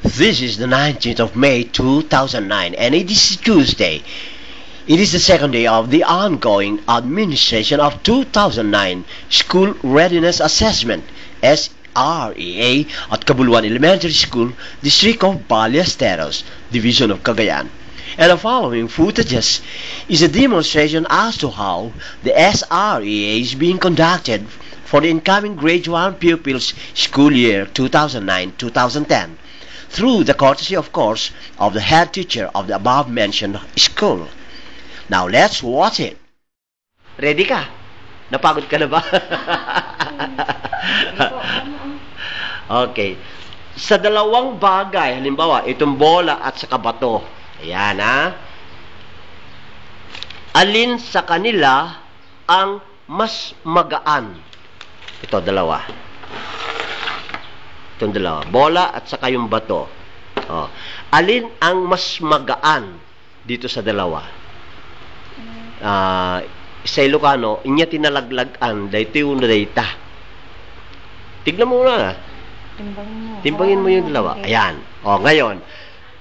This is the 19th of May 2009 and it is Tuesday. It is the second day of the ongoing administration of 2009 School Readiness Assessment SREA at Cabuluan Elementary School, District of Ballesteros, Division of Cagayan. And the following footages is a demonstration as to how the SREA is being conducted for the incoming grade 1 pupils school year 2009-2010 through the courtesy, of course, of the head teacher of the above-mentioned school. Now, let's watch it. Ready ka? Napagod ka na ba? Okay. Sa dalawang bagay, halimbawa, itong bola at saka bato. Ayan, ha? Alin sa kanila ang mas magaan? Ito, dalawa. Itong dalawa. Bola at saka yung bato. Oh. Alin ang mas magaan dito sa dalawa? Sa Ilocano, inya tinalaglagan, dahito yung dayta. Tignan mo na. Timbangin mo yung dalawa. Ayan. O, ngayon,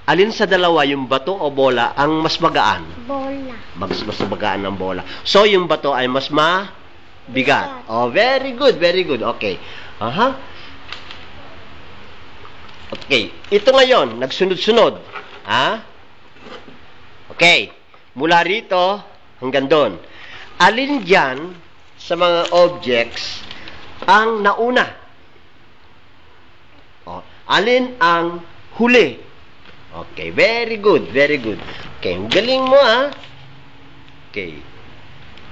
alin sa dalawa, yung bato o bola, ang mas magaan? Bola. Mas magaan ng bola. So, yung bato ay mas mabigat. Oh, very good, very good. Okay. Aha. Okay. Ito ngayon, nagsunod-sunod. Ha? Okay. Mula rito hanggang doon. Alin dyan sa mga objects ang nauna? Oh, alin ang huli? Okay, very good, very good. Okay, ang galing mo, ha? Okay.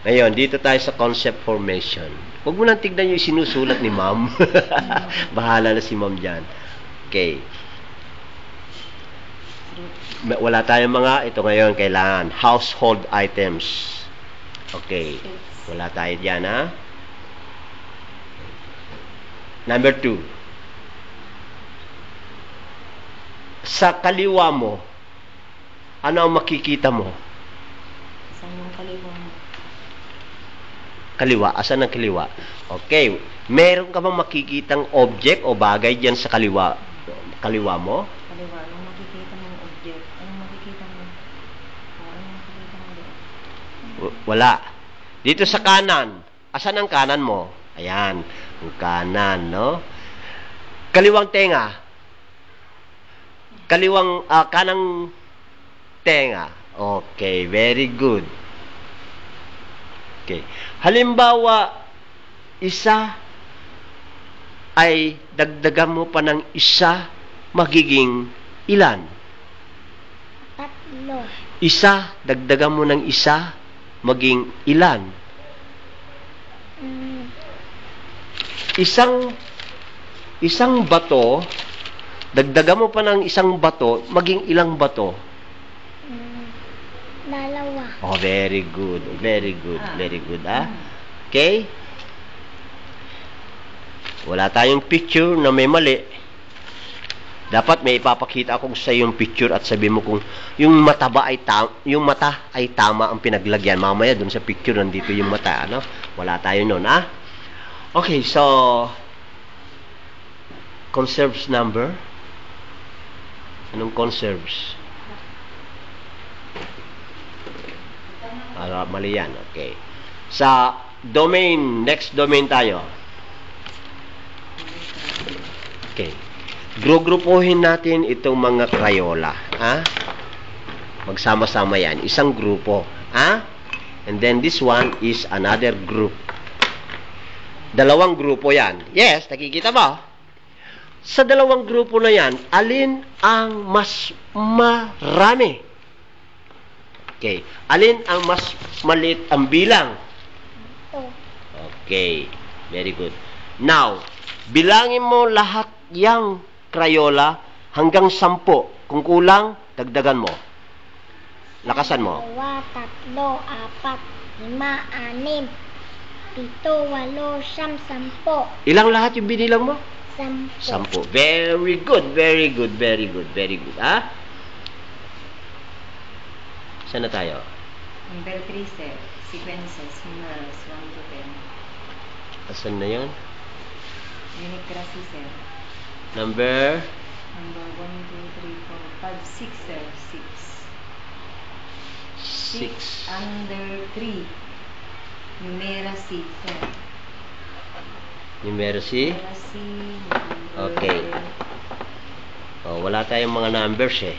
Ngayon, dito tayo sa concept formation. Huwag mo nang tignan yung sinusulat ni ma'am. Bahala na si ma'am dyan. Okay. Wala tayong mga, ito ngayon, kailangan. Household items. Okay. Wala tayo dyan, ha? Number 2. Sa kaliwa mo, ano ang makikita mo? Saan yung kaliwa mo? Kaliwa. Asan ang kaliwa? Okay. Meron ka bang makikitang object o bagay dyan sa kaliwa? Kaliwa mo? Kaliwa. Anong makikita mo yung object? Anong makikita mo? Anong makikita mo doon? Wala. Dito sa kanan. Asan ang kanan mo? Ayan. Ang kanan, no? Kaliwang tenga. Kanang tenga. Okay, very good. Okay. Halimbawa, isa ay dagdagan mo pa ng isa, magiging ilan? 3. Isa, dagdagan mo ng isa, maging ilan? Isang bato, dagdagan mo pa ng isang bato, maging ilang bato? 2. Oh, very good. Very good. Very good, ha? Okay? Wala tayong picture na may mali. Dapat may ipapakita ako sa yung picture at sabihin mo kung yung mata ay tama ang pinaglagyan. Mamaya dun sa picture nandito yung mata, ano? Wala tayo nun, ha? Okay, so conserves number. Anong conserves? Mali yan. Okay. Sa domain, next domain tayo. Okay. Grupuhin natin itong mga Crayola. Ha? Magsama-sama yan. Isang grupo. Ha? And then this one is another group. Dalawang grupo yan. Yes, nakikita ba? Sa dalawang grupo na yan, alin ang mas marami? Okay. Alin ang mas maliit ang bilang? 2. Okay. Very good. Now, bilangin mo lahat yang Crayola hanggang 10. Kung kulang, dagdagan mo. Lakasan mo. 2, 3, 4, 5, 6, 7, 8, 9, 10. Ilang lahat yung binilang mo? 10. 10. Very good, very good, very good, very good. Ha? Saan na tayo? Number 3, sir. Sequences, numerals, 1 to 10. Asan na yun? Unit graphy, sir. Number? Number 1 to 5, 6, sir. 6. 6. Under 3. Numeracy, sir. Numeracy. Numeracy. Okay. Oh, wala tayong mga numbers eh.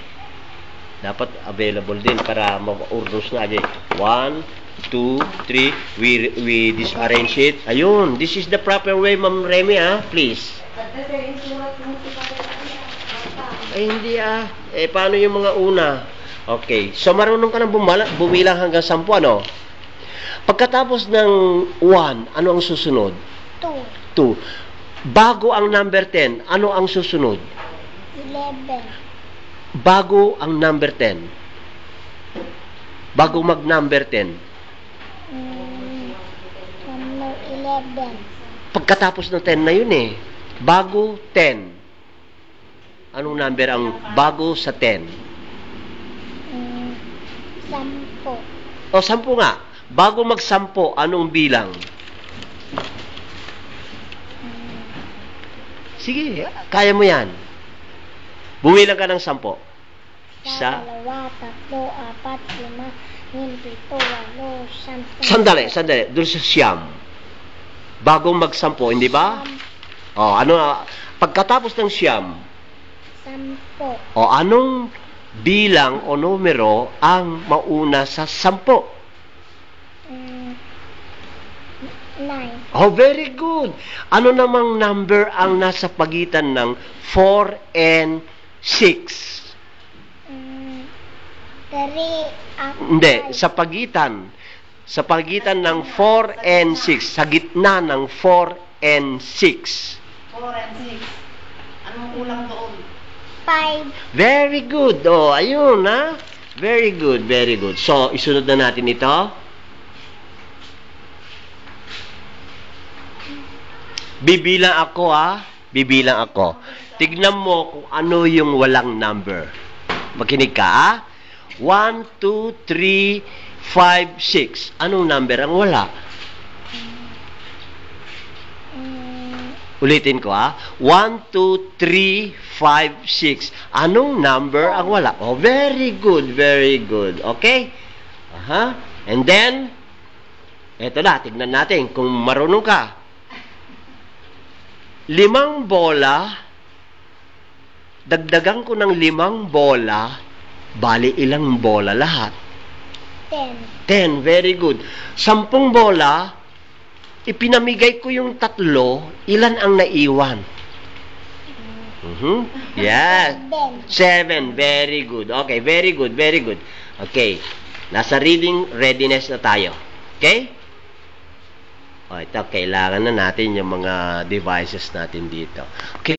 Dapat available din para ma-urdos na agad. 1, 2, 3. We disarrange it. Ayun. This is the proper way, Ma'am Remy, please. Ay, hindi Eh, paano yung mga una? Okay. So, marunong ka na bumilang hanggang 10, ano? Pagkatapos ng 1, ano ang susunod? 2. Bago ang number 10, ano ang susunod? 11. Bago ang number 10. Bago mag-number 10. Number 11. Pagkatapos ng 10 na yun eh. Bago 10. Anong number ang bago sa 10? 10. O, 10 nga. Bago mag-10, anong bilang? Sige, kaya mo yan. Bumilang ka ng 10. Isa. 2, 3, 4, 5, 6, 7, 8, 9, 10. Sandali. Doon sa siyam. Bago mag-10, hindi ba? O, ano, pagkatapos ng siyam, 10. o, anong bilang o numero ang mauna sa 10? 9. Oh, very good. Ano namang number ang nasa pagitan ng 4 and 6? 3. Hindi, sa pagitan. Sa pagitan ng 4 and 6. Sa gitna ng 4 and 6. 4 and 6. Anong kulang doon? 5. Very good. Oh, ayun, Very good, very good. So, isunod na natin ito. Bibilang ako, Bibilang ako. Tignan mo kung ano yung walang number. Makinig ka, 1, 2, 3, 5, 6. Anong number ang wala? Ulitin ko, 1, 2, 3, 5, 6. Anong number ang wala? Oh, very good, very good. Okay? And then, eto na, tignan natin kung marunong ka. 5 bola, dagdagan ko ng 5 bola, bali ilang bola lahat? 10. 10, very good. 10 bola, ipinamigay ko yung 3, ilan ang naiwan? Yes. 7, very good. Okay, very good, very good. Okay, nasa reading readiness na tayo. Okay? O, ito, kailangan na natin yung mga devices natin dito. Okay,